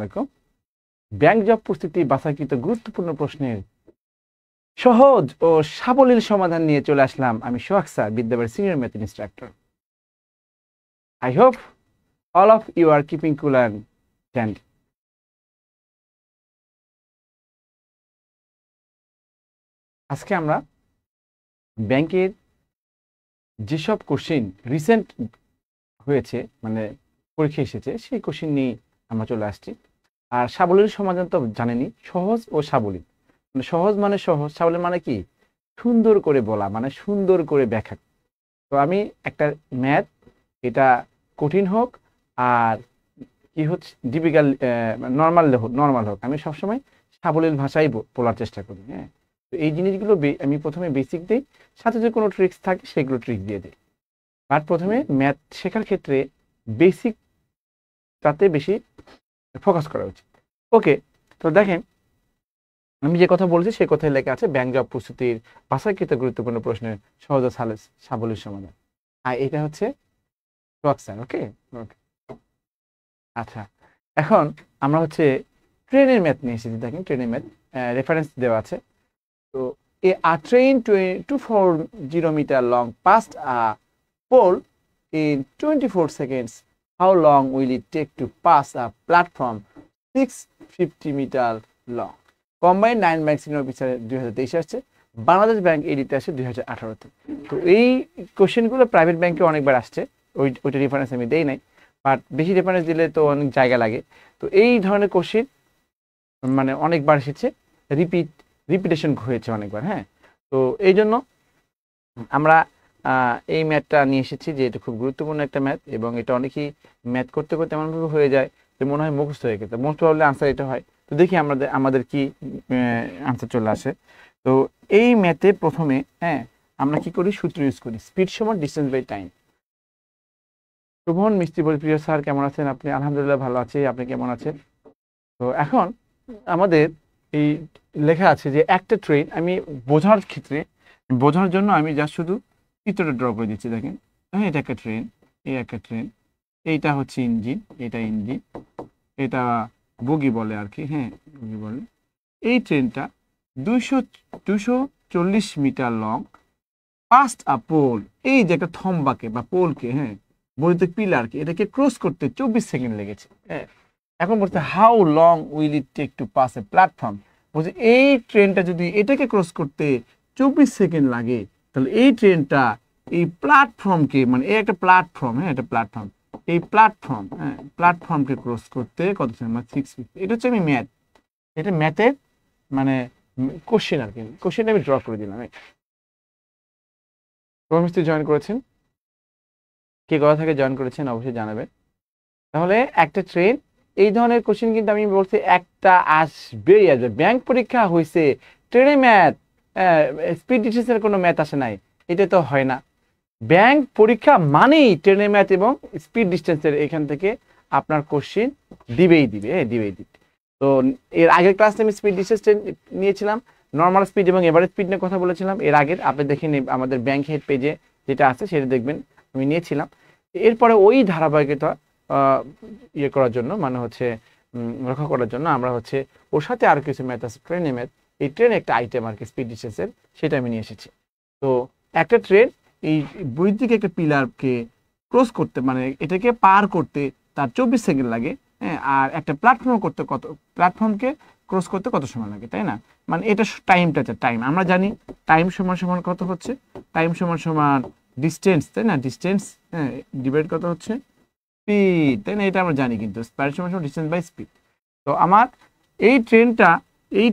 আলাইকুম। Bank job প্রস্তুতি বাছাইকৃত গুরুত্বপূর্ণ প্রশ্নের সহজ ও সাবলীল সমাধান নিয়ে চলে আসলাম আমি Sohag sir, Bidyabari senior math instructor. I hope all of you are keeping cool and dandy. আজকে আমরা ব্যাংকের যেসব কোশ্চেন রিসেন্ট হয়েছে, মানে পরীক্ষা এসেছে, সেই কোশ্চেন নিয়ে আমরা চলে আসছি। আর সাবলীল সমাধান তো জানেনই, সহজ ও সাবলীল। মানে সহজ মানে সহজ, সাবলীল মানে কি সুন্দর করে বলা, মানে সুন্দর করে ব্যাখ্যা। তো আমি একটা ম্যাথ, এটা কঠিন হোক আর কি হচ্ছে ডিফিকাল্ট, নর্মাল হোক, আমি সবসময় সাবলীল ভাষায় বলার চেষ্টা করি। হ্যাঁ, তো এই জিনিসগুলো আমি প্রথমে বেসিক দিই, সাথে যদি কোনো ট্রিক্স থাকে সেগুলো ট্রিক দিয়ে দিই। বাট প্রথমে ম্যাথ শেখার ক্ষেত্রে বেসিকটাতে বেশি ফোকাস করা উচিত। ওকে, তো দেখেন আমি যে কথা বলছি সেই কথায় লেখা আছে ব্যাংক জব প্রস্তুতির বাছাইকৃত গুরুত্বপূর্ণ প্রশ্নের সহজ ও সাবলীল সমাধান। আর এটা হচ্ছে স্যার। ওকে ওকে, আচ্ছা, এখন আমরা হচ্ছে ট্রেনের ম্যাথ নিয়ে এসেছি। দেখেন ট্রেনের ম্যাথ রেফারেন্স দেওয়া আছে। তো a train 240 meter long passed a pole in 24 seconds. How long will it take to pass a platform 650 meter long? Combined 9 bank senior officer 2023 আসছে, বাংলাদেশ ব্যাংক এডিতে আসে 2018-তে। তো এই কোশ্চেনগুলো প্রাইভেট ব্যাংকে অনেকবার আসছে, ওইটা রেফারেন্স আমি দেই নাই, বাট বেশি রেফারেন্স দিলে তো অনেক জায়গা লাগে। তো এই ধরনের কোশ্চেন মানে অনেকবার এসেছে, রিপিটেশন হয়েছে অনেকবার। হ্যাঁ, তো এই জন্য আমরা এই ম্যাথটা নিয়ে এসেছি, যে এটা খুব গুরুত্বপূর্ণ একটা ম্যাথ, এবং এটা অনেকেই ম্যাথ করতে করতে এমনভাবে হয়ে যায় যে মনে হয় মুখস্থ হয়ে গেছে। মোস্ট প্রবাবলি আনসার এটা হয়। তো দেখি আমাদের কি আনসার চলে আসে। তো এই ম্যাথে প্রথমে আমরা কি করি, সূত্র ইউজ করি, স্পিড সমান ডিস্টেন্স বাই টাইম। শুভন মিস্ত্রি বলি, প্রিয় স্যার কেমন আছেন আপনি? আলহামদুলিল্লাহ ভালো আছি, আপনি কেমন আছেন? তো এখন আমাদের এই লেখা আছে যে একটা ট্রেন, আমি বোঝার জন্য আমি জাস্ট শুধু চিত্রটা ড্র করে দিচ্ছি। দেখেন হ্যাঁ, এটা একটা ট্রেন, এই একটা ট্রেন, এইটা হচ্ছে ইঞ্জিন, এটা বগি বলে আর কি। হ্যাঁ, বগি বলে। এই ট্রেনটা 240 মিটার লং, পাস্ট আ পোল, এই যে একটা থম্বাকে বা পোলকে, হ্যাঁ বৈদ্যুতিক পিলারকে, এটাকে ক্রস করতে 24 সেকেন্ড লেগেছে। হ্যাঁ, এখন বলতে how long will it take to pass a platform. বলছে এই ট্রেনটা যদি এটাকে ক্রস করতে 24 সেকেন্ড লাগে, তাহলে এই ট্রেনটা এই প্ল্যাটফর্মকে, মানে এই একটা প্ল্যাটফর্ম, হ্যাঁ এটা প্ল্যাটফর্ম, এই প্ল্যাটফর্মকে ক্রস করতে কত সময়, 650। এটা হচ্ছে আমি ম্যাথ, এটা ম্যাথের মানে কোশ্চেন আর কি। কোশ্চেনটা আমি ড্র করে দিলাম। মিস্ত্রি জয়েন করেছেন, কে কথা থেকে জয়েন করেছেন অবশ্যই জানাবেন। তাহলে একটা ট্রেন, এই ধরনের কোশ্চেন কিন্তু আমি বলছি একটা আসবেই আসবে। ব্যাংক পরীক্ষা হয়েছে, ট্রেনে ম্যাথ, স্পিড ডিস্টেন্সের কোনো ম্যাথ আসে নাই, এটা তো হয় না। ব্যাংক পরীক্ষা মানেই ট্রেনে ম্যাথ এবং স্পিড ডিস্টেন্সের এখান থেকে আপনার কোশ্চেন দিবেই দিবে। তো এর আগের ক্লাসে আমি স্পিড ডিস্টেন্স নিয়েছিলাম, নর্মাল স্পিড এবং এভারেজ স্পিড নিয়ে কথা বলেছিলাম। এর আগের আপনি দেখে নিন আমাদের ব্যাংক হেড পেজে যেটা আছে সেটা দেখবেন, আমি নিয়েছিলাম। এরপরে ওই ধারাবাহিকতা ইয়ে করার জন্য, মানে হচ্ছে রক্ষা করার জন্য আমরা হচ্ছে ওর সাথে আর কিছু ম্যাথ আছে, ট্রেনে ম্যাথ। এই ট্রেন একটা আইটেম আর কি স্পিড ডিস্টেন্সের, সেটা আমি নিয়ে এসেছি। তো একটা ট্রেন এই বৈদ্যুতিক একটা পিলারকে ক্রস করতে, মানে এটাকে পার করতে তার 24 সেকেন্ড লাগে। হ্যাঁ, আর একটা প্ল্যাটফর্মকে ক্রস করতে কত সময় লাগে, তাই না? মানে এটা টাইমটা, টাইম আমরা জানি টাইম সমান সমান কত হচ্ছে, টাইম সমান সমান ডিস্টেন্স, তাই না? ডিস্টেন্স হ্যাঁ ডিভাইড কত হচ্ছে স্পিড, তাই না? এটা আমরা জানি, কিন্তু স্পিড সমান সমান ডিস্টেন্স বাই স্পিড। তো আমার এই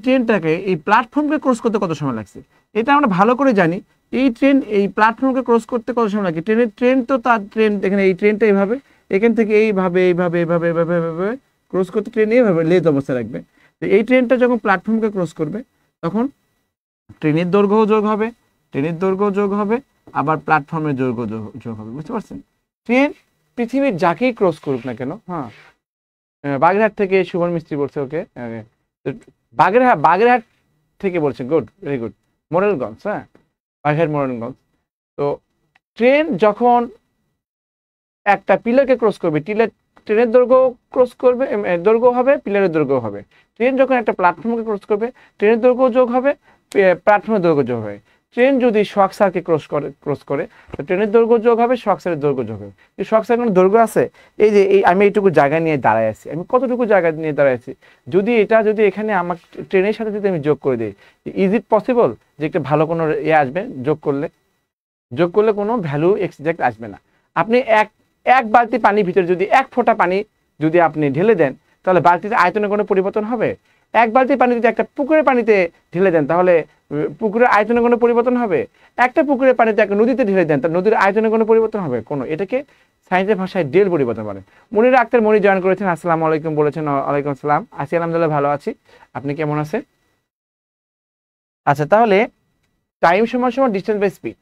ট্রেনটাকে এই প্ল্যাটফর্মকে ক্রস করতে কত সময় লাগছে, এটা আমরা ভালো করে জানি। এই ট্রেন এই প্ল্যাটফর্মকে ক্রস করতে কত সময় লাগে, ট্রেন তো তার ট্রেন, এখানে এই ট্রেনটা এইভাবে এখান থেকে এইভাবে ক্রস করতে, ট্রেন এইভাবে লেজ অবস্থা রাখবে। তো এই ট্রেনটা যখন প্ল্যাটফর্মকে ক্রস করবে, তখন ট্রেনের দৈর্ঘ্য যোগ হবে, আবার প্ল্যাটফর্মের দৈর্ঘ্য যোগ হবে। বুঝতে পারছেন? ট্রেন পৃথিবীর যাকেই ক্রস করুক না কেন, হ্যাঁ বাগেরহাট থেকে সুমন মিস্ত্রি বলছে, ওকে বাগেরহাট থেকে বলছে, গুড, ভেরি গুড। মোরেলগঞ্জ, হ্যাঁ বাগেরহাট মোরেলগঞ্জ। তো ট্রেন যখন একটা পিলারকে ক্রস করবে, ট্রেনের দৈর্ঘ্য ক্রস করবে, দৈর্ঘ্য হবে, পিলারের দৈর্ঘ্য হবে। ট্রেন যখন একটা প্ল্যাটফর্মকে ক্রস করবে, ট্রেনের দৈর্ঘ্য যোগ হবে, প্ল্যাটফর্মের দৈর্ঘ্য যোগ হবে। ট্রেন যদি শকসারকে ক্রস করে তো ট্রেনের দৈর্ঘ্য যোগ হবে, শকসারের দৈর্ঘ্য যোগ হবে। এই শকসার কোনো দৈর্ঘ্য আছে? এই যে আমি এইটুকু জায়গা নিয়ে দাঁড়ায় আছি, আমি কতটুকু জায়গা নিয়ে দাঁড়ায় আছি, যদি এখানে আমার ট্রেনের সাথে যদি আমি যোগ করে দিই, ইজ ইট পসিবল যে একটা ভালো কোনো আসবে? যোগ করলে কোনো ভ্যালু এক্সাক্ট আসবে না। আপনি এক বালতি পানির ভিতরে যদি 1 ফোঁটা পানি যদি আপনি ঢেলে দেন, তাহলে বালতিতে আয়তনে কোনো পরিবর্তন হবে? এক বালতি পানি যদি একটা পুকুরের পানিতে ঢেলে দেন, তাহলে পুকুরের আয়তনে কোনো পরিবর্তন হবে? একটা পুকুরের পানিতে একটা নদীতে ঢেলে দেন, তার নদীর আয়তনে কোনো পরিবর্তন হবে? কোনো। এটাকে সায়েন্সের ভাষায় ডেল পরিবর্তন বলে। মুনিরা আক্তার মনি জয়েন করেছেন, আসসালামু আলাইকুম বলেছেন। ওয়ালাইকুম আসসালাম। আছি আলহামদুলিল্লাহ, ভালো আছি। আপনি কেমন আছেন? আচ্ছা, তাহলে টাইম সমান সমান ডিস্টেন্স বাই স্পিড।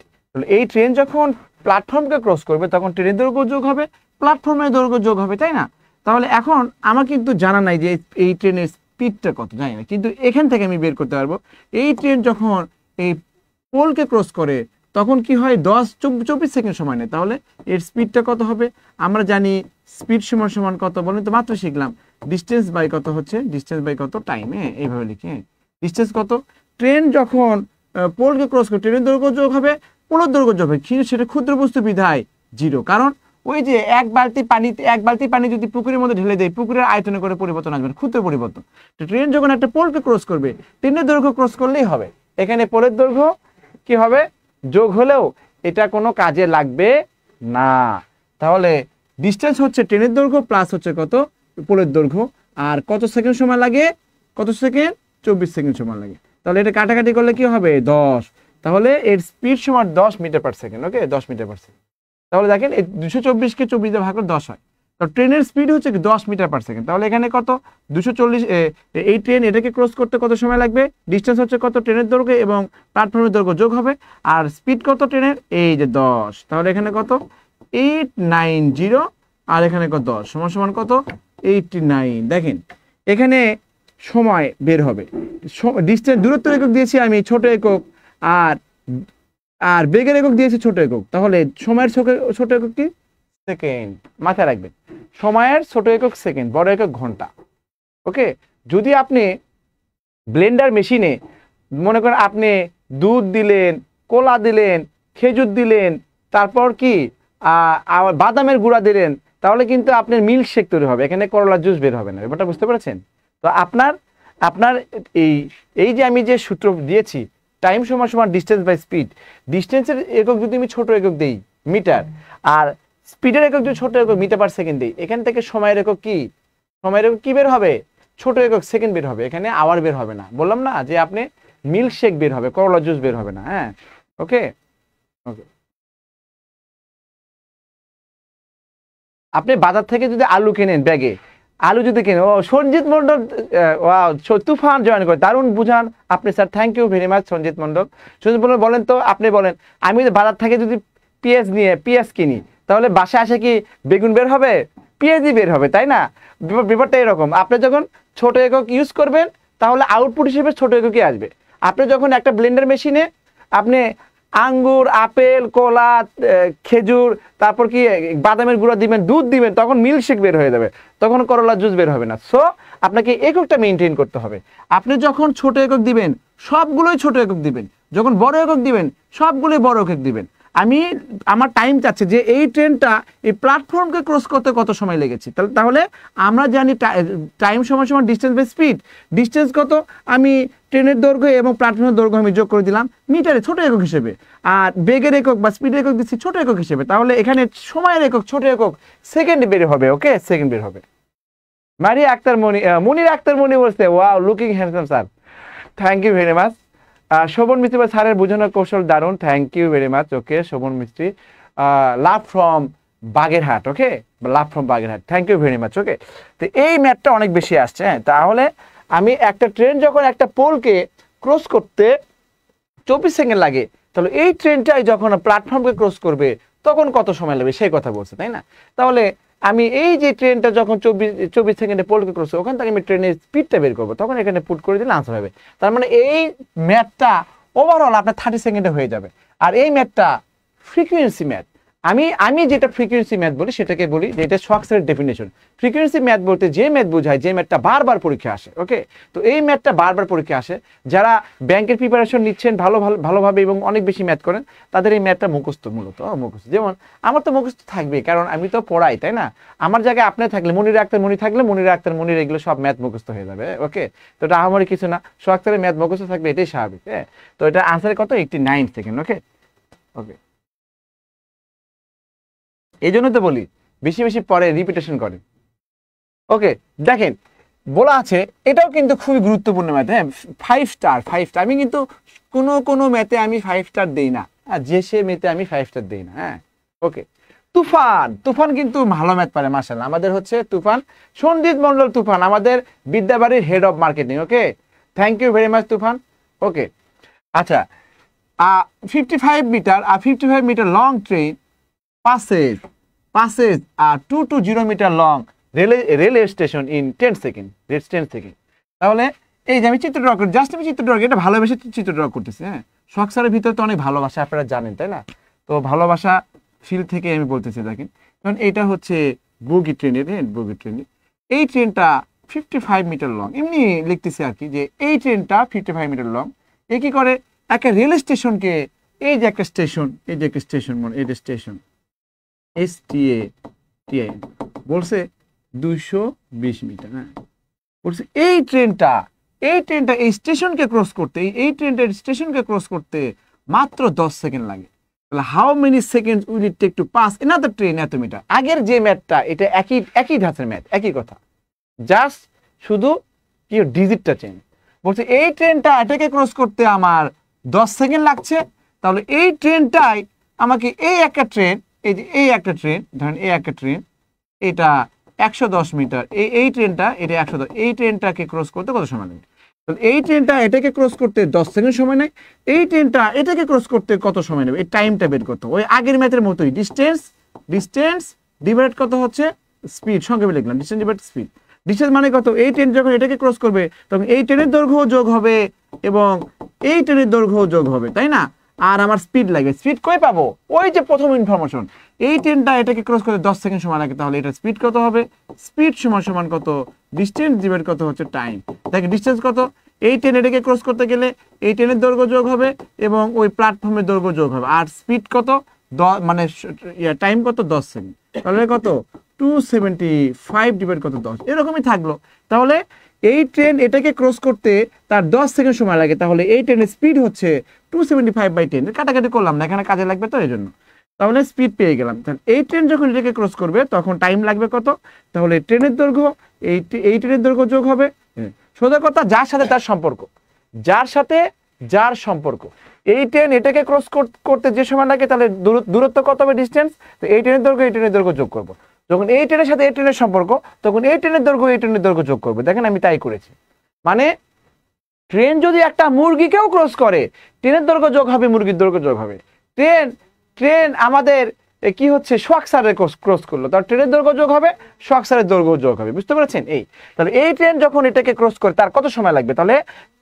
এই ট্রেন যখন প্ল্যাটফর্মকে ক্রস করবে তখন ট্রেনের দৈর্ঘ্য যোগ হবে, প্ল্যাটফর্মের দৈর্ঘ্য যোগ হবে, তাই না? তাহলে এখন আমার কিন্তু জানা নাই যে এই ট্রেনের স্পিডটা কত, জানি না, কিন্তু এখান থেকে আমি বের করতে পারবো এই ট্রেন যখন এই পোলকে ক্রস করে তখন কি হয়, 10-24 সেকেন্ড সময় নেয়। তাহলে এর স্পিডটা কত হবে? আমরা জানি স্পিড সমান সমান কত বলেন তো, মাত্র শিখলাম ডিস্টেন্স বাই কত হচ্ছে, ডিস্টেন্স বাই কত টাইম। এইভাবে লিখে ডিস্টেন্স কত, ট্রেন যখন পোলকে ক্রস করে ট্রেনের দৈর্ঘ্য যোগ হবে, পোলের দৈর্ঘ্য যোগ হবে, কিন্তু সেটা ক্ষুদ্র বস্তু বিধায় 0। কারণ ওই যে এক বালতি পানি যদি পুকুরের মধ্যে ঢেলে দেয়, পুকুরের আয়তনে করে পরিবর্তন আসবে, ক্ষুদ্র পরিবর্তন। তো ট্রেন যখন একটা পোলকে ক্রস করবে, ট্রেনের দৈর্ঘ্য ক্রস করলেই হবে। এখানে পোলের দৈর্ঘ্য কি হবে, যোগ হলেও এটা কোনো কাজে লাগবে না। তাহলে ডিস্টেন্স হচ্ছে ট্রেনের দৈর্ঘ্য প্লাস হচ্ছে কত, পোলের দৈর্ঘ্য। আর কত সেকেন্ড সময় লাগে, কত সেকেন্ড, 24 সেকেন্ড সময় লাগে। তাহলে এটা কাটাকাটি করলে কি হবে, 10। তাহলে এর স্পিড সমান 10 মিটার পার সেকেন্ড। ওকে, 10 মিটার পার সেকেন্ড। তাহলে দেখেন এই 224কে 24 দিয়ে ভাগ করে 10 হয়। তো ট্রেনের স্পিড হচ্ছে 10 মিটার পার সেকেন্ড। তাহলে এখানে কত, 240, এই ট্রেন এটাকে ক্রস করতে কত সময় লাগবে, ডিস্টেন্স হচ্ছে কত, ট্রেনের দৈর্ঘ্য এবং প্ল্যাটফর্মের দৈর্ঘ্য যোগ হবে, আর স্পিড কত ট্রেনের, এই যে 10। তাহলে এখানে কত, 890, আর এখানে কত 10 সমান সমান কত, 89। দেখেন এখানে সময় বের হবে, ডিস্টেন্স দূরত্বের একক দিয়েছি আমি ছোট একক, আর বেগের একক দিয়েছি ছোট একক। তাহলে সময়ের ছোট একক কি, সেকেন্ড। মাথায় রাখবেন, সময়ের ছোট একক সেকেন্ড, বড় একক ঘন্টা। ওকে, যদি আপনি ব্লেন্ডার মেশিনে মনে করেন আপনি দুধ দিলেন, কলা দিলেন, খেজুর দিলেন, তারপর কি বাদামের গুঁড়া দিলেন, তাহলে কিন্তু আপনার মিল্ক শেক তৈরি হবে, এখানে করলা জুস বের হবে না। ব্যাপারটা বুঝতে পেরেছেন? তো আপনার এই যে আমি যে সূত্র দিয়েছি, টাইম সমান সমান ডিস্টেন্স বাই স্পিড, ডিস্টেন্সের একক যদি আমি ছোট একক দেই মিটার, আর স্পিডের একক যদি ছোট একক মিটার পার সেকেন্ড দেই, এখান থেকে সময়ের একক কি বের হবে, ছোট একক সেকেন্ড বের হবে, এখানে আওয়ার বের হবে না। বললাম না যে আপনি মিল্ক শেক বের হবে, করলা জুস বের হবে না। হ্যাঁ, ওকে ওকে। আপনি বাজার থেকে যদি আলু কেনেন, ব্যাগে আলু যদি কেনেন, সঞ্জিত মন্ডল তুফান জয়েন করে, দারুণ বুঝান আপনি sir, thank you very much Sanjit Mondal. Sanjit Mondal বলেন তো, আপনি বলেন, আমি বাজার থেকে যদি পেঁয়াজ কিনি, তাহলে বাসায় আসে কি বেগুন বের হবে, পেঁয়াজই বের হবে, তাই না? ব্যাপারটা এরকম, আপনি যখন ছোট একক ইউজ করবেন তাহলে আউটপুট হিসেবে ছোট এককই আসবে। আপনি যখন একটা ব্লেন্ডার মেশিনে আপনি আঙ্গুর, আপেল, কলা, খেজুর, তারপর কি বাদামের গুঁড়া দিবেন, দুধ দিবেন, তখন মিল্কশেক বের হয়ে যাবে, তখন করলা জুস বের হবে না। সো আপনাকে এককটা মেনটেন করতে হবে। আপনি যখন ছোট একক দিবেন সবগুলোই ছোট একক দিবেন, যখন বড় একক দিবেন সবগুলোই বড় একক দিবেন। আমার টাইম চাচ্ছে যে এই ট্রেনটা এই প্ল্যাটফর্মকে ক্রস করতে কত সময় লেগেছে। তাহলে আমরা জানি টাইম সমান সমান ডিস্টেন্স বাই স্পিড। ডিস্টেন্স কত, আমি ট্রেনের দৈর্ঘ্য এবং প্ল্যাটফর্মের দৈর্ঘ্য আমি যোগ করে দিলাম মিটারে ছোট একক হিসেবে, আর বেগের একক বা স্পিডের একক দিচ্ছি ছোট একক হিসেবে। তাহলে এখানে সময়ের একক ছোট একক সেকেন্ড বের হবে। ওকে, সেকেন্ড বের হবে। মুনির আক্তার মনি বলছে, wow looking handsome sir, thank you very much. Shovon Mistri বা স্যারের বোঝানোর কৌশল দারুণ, thank you very much. Okay, Shovon Mistri, love from Bagerhat. Okay, love from Bagerhat, thank you very much. Okay, তো এই ম্যাথটা অনেক বেশি আসছে। হ্যাঁ, তাহলে আমি একটা ট্রেন যখন একটা পোলকে ক্রস করতে 24 সেকেন্ড লাগে, তাহলে এই ট্রেনটাই যখন প্ল্যাটফর্মকে ক্রস করবে তখন কত সময় লাগবে সেই কথা বলছে, তাই না? তাহলে আমি এই যে ট্রেনটা যখন 24 সেকেন্ডে পোলকে ক্রস করবে, ওখান থেকে আমি ট্রেনের স্পিডটা বের করবো, তখন এখানে পুট করে দিলে আনসার হবে। তার মানে এই ম্যাথটা ওভারঅল আপনার 30 সেকেন্ডে হয়ে যাবে। আর এই ম্যাথটা ফ্রিকোয়েন্সি ম্যাথ, আমি আমি যেটা ফ্রিকোয়েন্সি ম্যাথ বলি সেটাকে বলি যে এটা সোয়াকসের ডেফিনেশন। ফ্রিকোয়েন্সি ম্যাথ বলতে যে ম্যাথ বোঝায় যে ম্যাথটা বারবার পরীক্ষা আসে। ওকে, তো এই ম্যাথটা বারবার পরীক্ষা আসে, যারা ব্যাংকের প্রিপারেশন নিচ্ছেন ভালোভাবে এবং অনেক বেশি ম্যাথ করেন তাদের এই ম্যাথটা মুখস্থ, মূলত মুখস্থ। যেমন আমার তো মুখস্থ থাকবে, কারণ আমি তো পড়াই, তাই না? আমার জায়গায় আপনি থাকলে, মনির আক্তার মনি থাকলে মনির আক্তার মনির এগুলো সব ম্যাথ মুখস্থ হয়ে যাবে। ওকে, তো এটা আমারই কিছু না, সোয়াকসের ম্যাথ মুখস্থ থাকবে, এটাই স্বাভাবিক। হ্যাঁ, তো এটা আনসার কত? 89 সেকেন্ড। ওকে ওকে, এই জন্য তো বলি বেশি বেশি পরে রিপিটেশন করে। ওকে, দেখেন বলা আছে, এটাও কিন্তু খুবই গুরুত্বপূর্ণ ম্যাথ। হ্যাঁ, 5 স্টার 5 স্টার। আমি কিন্তু কোনো ম্যাথে আমি 5 স্টার দেই না, আর যে সে ম্যাথে আমি 5 স্টার দেই না। হ্যাঁ, ওকে। তুফান কিন্তু ভালো ম্যাথ পারে মাশাআল্লাহ। আমাদের হচ্ছে তুফান, সঞ্জিত মন্ডল তুফান, আমাদের বিদ্যাবাড়ির head of marketing. Okay, thank you very much Tufan. Okay, আচ্ছা, 55 metre long train passes a 220 metre long railway station in 10 second. তাহলে এই যে আমি চিত্র ড্র করি, জাস্ট আমি চিত্র ড্র করি, এটা ভালোবেসে চিত্র ড্র করতেছি। হ্যাঁ, সোয়াকসের ভিতরে তো অনেক ভালোবাসা আপনারা জানেন, তাই না? তো ভালোবাসা ফিল থেকে আমি বলতেছি, দেখেন, কারণ এটা হচ্ছে বগি ট্রেনের। হ্যাঁ, বগি ট্রেনের এই ট্রেনটা 55 মিটার লং, এমনি লিখতেছি আর কি, যে এই ট্রেনটা 55 মিটার লং। এ কি করে, একটা রেল স্টেশনকে, এই যে একটা স্টেশন, মানে এই যে স্টেশন STA বলছে 220 মিটার। হ্যাঁ, বলছে এই ট্রেনটা এই স্টেশনকে ক্রস করতে, এই ট্রেনটা স্টেশনকে ক্রস করতে মাত্র 10 সেকেন্ড লাগে। তাহলে how many seconds will it take to pass another train এত মিটার? আগের যে ম্যাথটা, এটা একই ধাঁচের ম্যাথ, একই কথা, জাস্ট শুধু কি ডিজিটটা চেঞ্জ। বলছে এই ট্রেনটা এটাকে ক্রস করতে আমার 10 সেকেন্ড লাগছে, তাহলে এই ট্রেনটাই আমাকে, এই একটা ট্রেন, এই যে এই একটা ট্রেন, ধরেন এই একটা ট্রেন, এটা 110 মিটার, এই ট্রেনটা, এটা 110, এই ট্রেনটাকে ক্রস করতে কত সময় লাগে? তাহলে এই ট্রেনটা এটাকে ক্রস করতে 10 সেকেন্ড সময় নেয়, এই ট্রেনটা এটাকে ক্রস করতে কত সময় নেবে? এই টাইমটা বের করতে, ওই আগের ম্যাথের মতোই, ডিস্টেন্স ডিভাইড কত হচ্ছে স্পিড, সঙ্গে লিখলাম ডিস্টেন্স ডিভাইড স্পিড। ডিস্টেন্স মানে কত? এই ট্রেন যখন এটাকে ক্রস করবে তখন এই ট্রেনের দৈর্ঘ্য যোগ হবে এবং এই ট্রেনের দৈর্ঘ্য যোগ হবে, তাই না? আর আমার স্পিড লাগে, স্পিড কই পাবো? ওই যে প্রথম ইনফরমেশন, এই ট্রেনটা এটাকে ক্রস করতে 10 সেকেন্ড সময় লাগে, তাহলে এটা স্পিড কত হবে? স্পিড সমান কত? ডিস্টেন্স ডিভাইড কত হচ্ছে টাইম। দেখেন ডিস্টেন্স কত, এই ট্রেন এটাকে ক্রস করতে গেলে এই ট্রেনের দৈর্ঘ্য যোগ হবে এবং ওই প্ল্যাটফর্মের দৈর্ঘ্য যোগ হবে, আর স্পিড কত, মানে টাইম কত? 10 সেকেন্ড। তাহলে কত? 275 ডিভাইড কত? 10, এরকমই থাকলো। তাহলে এই ট্রেন এটাকে ক্রস করতে তার 10 সেকেন্ড সময় লাগে, তাহলে এই ট্রেনের স্পিড হচ্ছে 275/10। কাটাকাটি করলাম না, এখানে কাজে লাগবে তো এই জন্য। তাহলে স্পিড পেয়ে গেলাম। তাহলে এই ট্রেন যখন এটাকে ক্রস করবে তখন টাইম লাগবে কত? তাহলে ট্রেনের দৈর্ঘ্য, এই ট্রেনের দৈর্ঘ্য যোগ হবে, সোজা কথা, যার সাথে তার সম্পর্ক, যার সম্পর্ক। এই ট্রেন এটাকে ক্রস করতে যে সময় লাগে, তাহলে দূরত্ব কত হবে? ডিস্টেন্স। তো এই ট্রেনের দৈর্ঘ্য যোগ করবো। যখন এই ট্রেনের সাথে এই ট্রেনের সম্পর্ক, তখন এই ট্রেনের দৈর্ঘ্য যোগ করবে। দেখেন আমি তাই করেছি। মানে ট্রেন যদি একটা মুরগিকেও ক্রস করে, ট্রেনের দৈর্ঘ্য যোগ হবে, মুরগির দৈর্ঘ্য যোগ হবে। ট্রেন আমাদের কি হচ্ছে, সোয়াকসারের ক্রস করলো, তার ট্রেনের দৈর্ঘ্য যোগ হবে, সোয়াকসারের দৈর্ঘ্য যোগ হবে। বুঝতে পেরেছেন? তাহলে এই ট্রেন যখন এটাকে ক্রস করে তার কত সময় লাগবে? তাহলে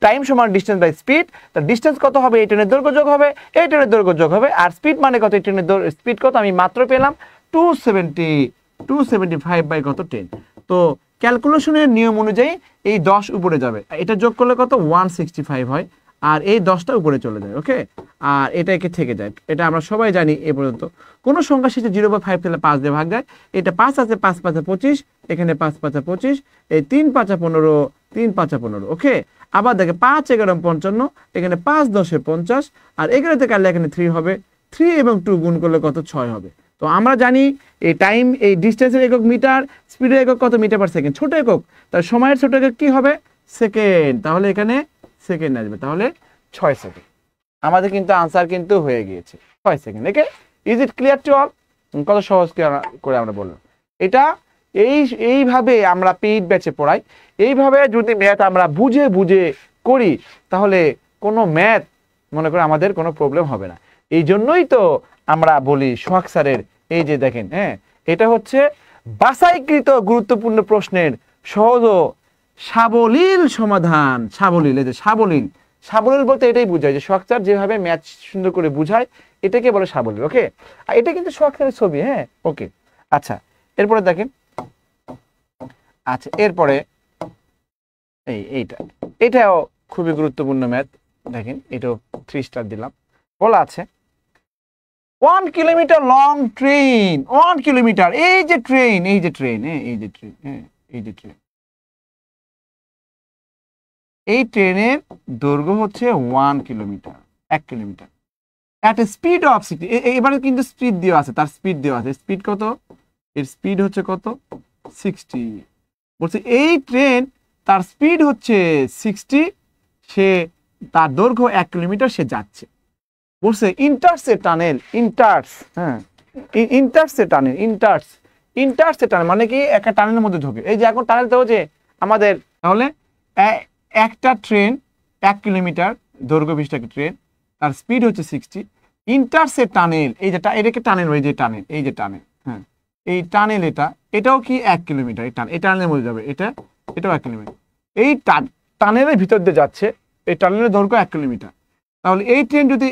টাইম সমান ডিস্টেন্স বাই স্পিড। তার ডিস্টেন্স কত হবে? এই ট্রেনের দৈর্ঘ্য যোগ হবে, এই ট্রেনের দৈর্ঘ্য যোগ হবে, আর স্পিড মানে কত? এই ট্রেনের স্পিড কত? আমি মাত্র পেলাম 275 বাই কত? 10। তো ক্যালকুলেশনের নিয়ম অনুযায়ী এই 10 উপরে যাবে, এটা যোগ করলে কত? 165 হয়, আর এই 10টা উপরে চলে যায়। ওকে, আর এটা একে থেকে যায়, এটা আমরা সবাই জানি। এ পর্যন্ত কোনো সংখ্যা শেষে 0/5 পেলে 5 দিয়ে ভাগ যায়। এটা 5 আছে, 5 5 25, এখানে 5 5 25, এই 3 5 15, 3 5 15। ওকে, আবার দেখে 5 11 55, এখানে 5 10 50, আর এখানে থেকে কাটলে এখানে 3 হবে, 3 এবং 2 গুণ করলে কত? 6 হবে। তো আমরা জানি এই টাইম, এই ডিস্টেন্সের একক মিটার, স্পিডের একক কত? মিটার পার সেকেন্ড, ছোট একক। তার সময়ের ছোট একক কি হবে? সেকেন্ড। তাহলে এখানে সেকেন্ড আসবে, তাহলে 6 সেকেন্ড। আমাদের কিন্তু আনসার কিন্তু হয়ে গিয়েছে 6 second. Okay, is it clear to all? কত সহজ করে আমরা বললাম। এটা এইভাবে আমরা পেইড ব্যাচে পড়াই। এইভাবে যদি ম্যাথ আমরা বুঝে করি, তাহলে কোনো ম্যাথ মনে করে আমাদের কোনো প্রবলেম হবে না। এই জন্যই তো আমরা বলি সোহাগ স্যারের, এই যে দেখেন, হ্যাঁ, এটা হচ্ছে বাছাইকৃত গুরুত্বপূর্ণ প্রশ্নের সহজ ও সাবলীল সমাধান। সাবলীল, এই যে সাবলীল, সাবলীল বলতে এটাই বোঝায় যে সোহাগ যেভাবে ম্যাথ সুন্দর করে বুঝায় এটাকে বলে সাবলীল। ওকে, আর এটা কিন্তু সোহাগ ছবি। হ্যাঁ, ওকে। আচ্ছা, এরপরে দেখেন, আচ্ছা এরপরে এটাও খুবই গুরুত্বপূর্ণ ম্যাথ। দেখেন, এটাও 3 স্টার দিলাম। বলা আছে 1 কিলোমিটার লং ট্রেন, 1 কিলোমিটার, এই যে ট্রেন, এই যে ট্রেন, হ্যাঁ এই যে ট্রেন, হ্যাঁ এই যে ট্রেন, এই ট্রেনের দৈর্ঘ্য হচ্ছে 1 kilometre, 1 kilometre, at A speed of 60। এবারে কিন্তু স্পিড দেওয়া আছে, তার স্পিড দেওয়া আছে। স্পিড কত? এর স্পিড হচ্ছে কত? 60। বলছে এই ট্রেন তার স্পিড হচ্ছে 60, সে তার দৈর্ঘ্য 1 কিলোমিটার সে যাচ্ছে। বলছে ইন্টার্স এ টানেল, ইন্টার্স, হ্যাঁ ইন্টার্স এ টানেল, ইন্টার্স এ টানেল মানে কি একটা টানেলের মধ্যে ঢোকে। এই যে এখন টানেল তো হচ্ছে আমাদের, তাহলে একটা ট্রেন 1 কিলোমিটার দৈর্ঘ্য বিশিষ্ট ট্রেন, তার স্পিড হচ্ছে 60, ইন্টার্স এ টানেল, এই যে এটাকে টানেল, ওই যে টানেল, এই যে টানেল, হ্যাঁ এই টানেল, এটাও কি 1 কিলোমিটার, এই টানেলের মধ্যে যাবে, এটাও 1 কিলোমিটার। এই টানেলের ভিতর দিয়ে যাচ্ছে, এই টানেলের দৈর্ঘ্য 1 কিলোমিটার। তাহলে এই ট্রেন যদি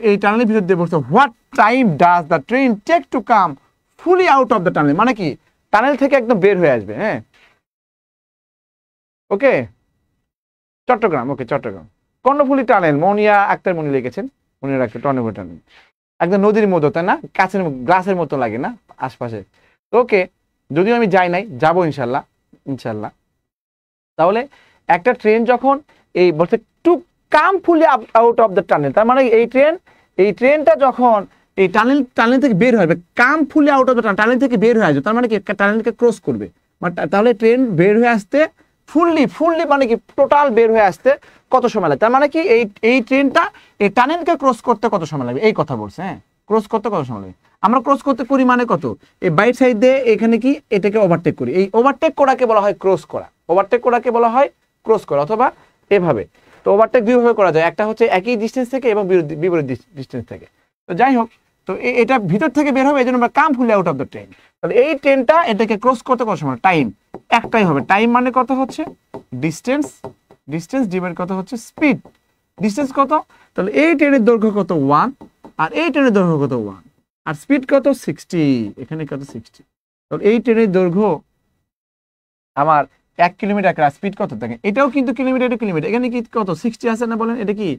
এই টানেলের ভিতর দিয়ে বসছে, what time does the train take to come fully out of the tunnel, মানে কি টানেল থেকে একদম বের হয়ে আসবে। হ্যাঁ, okay, Chittagong, okay Chittagong. Karnaphuli tunnel, Monia Akter Moni লিখেছেন, মনিয়া আক্তার, কর্ণফুলী টানেল একদম নদীর মতো, তাই না? কাছের গ্লাসের মতো লাগে না আশপাশে? ওকে, যদিও আমি যাই নাই, যাবো ইনশাল্লাহ, ইনশাল্লাহ। তাহলে একটা ট্রেন যখন এই বলছে to come fully out of the tunnel, তার মানে এই ট্রেনটা যখন এই টানেল থেকে বের হবে, কাম fully out of the tunnel থেকে বের হয়ে আসবে, তার মানে কি টানেলকে ক্রস করবে। তাহলে ট্রেন বের হয়ে আসতে ফুললি মানে কি টোটাল বের হয়ে আসতে কত সময় লাগে? তার মানে কি এই ট্রেনটা এই টানেলকে ক্রস করতে কত সময় লাগবে, এই কথা বলছে। হ্যাঁ, ক্রস করতে কত সময় লাগে? আমরা ক্রস করতে করি মানে কত, এই বাইট সাইড দিয়ে এখানে কি এটাকে ওভারটেক করি, এই ওভারটেক করাকে বলা হয় ক্রস করা, ওভারটেক করাকে বলা হয় ক্রস করা, অথবা এভাবে। তো ওভারটেক দুইভাবে করা যায়, একটা হচ্ছে একই ডিস্টেন্স থেকে এবং বিপরীত ডিস্টেন্স থেকে। তো যাই হোক, তো এটা ভিতর থেকে বের হবে, এই জন্য আমরা কাম fully out of the train. তাহলে এই ট্রেনটা এটাকে ক্রস করতে কত সময়, টাইম একটাই হবে। টাইম মানে কত হচ্ছে ডিস্টেন্স ডিভাইড কত হচ্ছে স্পিড, ডিস্টেন্স কত, তাহলে এই ট্রেনের দৈর্ঘ্য কত 1, আর এই ট্রেনের দৈর্ঘ্য কত 1, আর স্পিড কত 60, এখানে কত 60। তাহলে এই ট্রেনের দৈর্ঘ্য আমার 1 কিলোমিটার, স্পিড কত থাকে, এটাও কিন্তু কিলোমিটার, এখানে কি কত 60 আছে না? বলেন, এটা কি,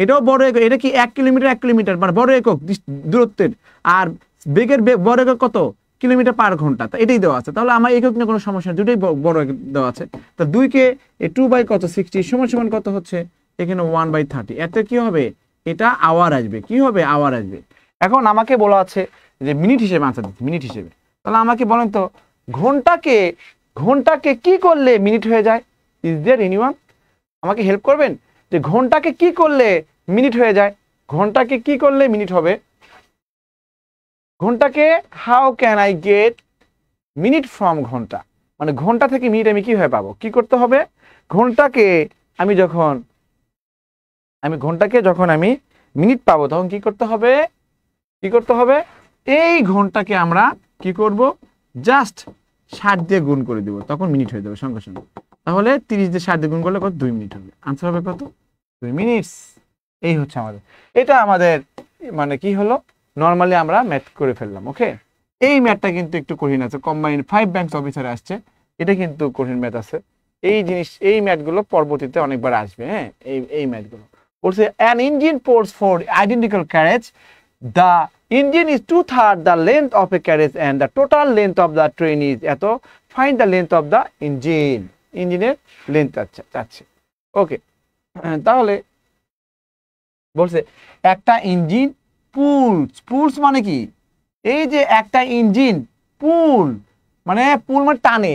এটাও বড় একক, এটা কি 1 কিলোমিটার মানে বড় একক দূরত্বের, আর বেগের বড় একক কত কিলোমিটার পার ঘন্টা, তা এটাই দেওয়া আছে। তাহলে আমার একক নিয়ে কোনো সমস্যা, দুটোই বড় একক দেওয়া আছে। তা 2 কে 2 বাই কত 60 সমান কত হচ্ছে, এখানে 1/30, এতে কি হবে, এটা আওয়ার আসবে, কি হবে, আওয়ার আসবে। এখন আমাকে বলা আছে যে মিনিট হিসেবে আনসার দিচ্ছি, মিনিট হিসেবে। তাহলে আমাকে বলেন তো ঘন্টাকে কি করলে মিনিট হয়ে যায়? ইজ দেয়ার এনিওয়ান আমাকে হেল্প করবেন যে ঘন্টাকে কি করলে মিনিট হয়ে যায়? ঘন্টাকে কি করলে মিনিট হবে? ঘন্টাকে how can I get minute from ঘন্টা, মানে ঘন্টা থেকে মিনিট আমি কিভাবে পাবো? কি করতে হবে? ঘন্টাকে যখন আমি মিনিট পাবো, তখন কি করতে হবে? এই ঘন্টাকে আমরা কি করব, জাস্ট 60 দিয়ে গুণ করে দিব, তখন মিনিট হয়ে যাবে সঙ্গে সঙ্গে। তাহলে 30 দিয়ে 60 দিয়ে গুণ করলে কত, 2 মিনিট হবে। আনসার হবে কত, 2 মিনিটস। এই হচ্ছে আমাদের, এটা আমাদের মানে কি হলো, নর্মালি আমরা ম্যাথ করে ফেললাম। ওকে, এই ম্যাথটা কিন্তু একটু কঠিন আছে, কম্বাইন 5 ব্যাংকস অফিসারে আসছে, এটা কিন্তু কঠিন ম্যাথ আছে। এই ম্যাথগুলো পরবর্তীতে অনেকবার আসবে। হ্যাঁ, এই ম্যাথগুলো বলছে an engine pulls for identical carriage, the engine is 2/3 the length of a carriage and the total length of the train is এত, find the length of the engine, ইঞ্জিনের লেন্থ চাচ্ছে। ওকে, তাহলে বলছে একটা ইঞ্জিন পুলস মানে কি, এই যে একটা ইঞ্জিন পুল মানে টানে,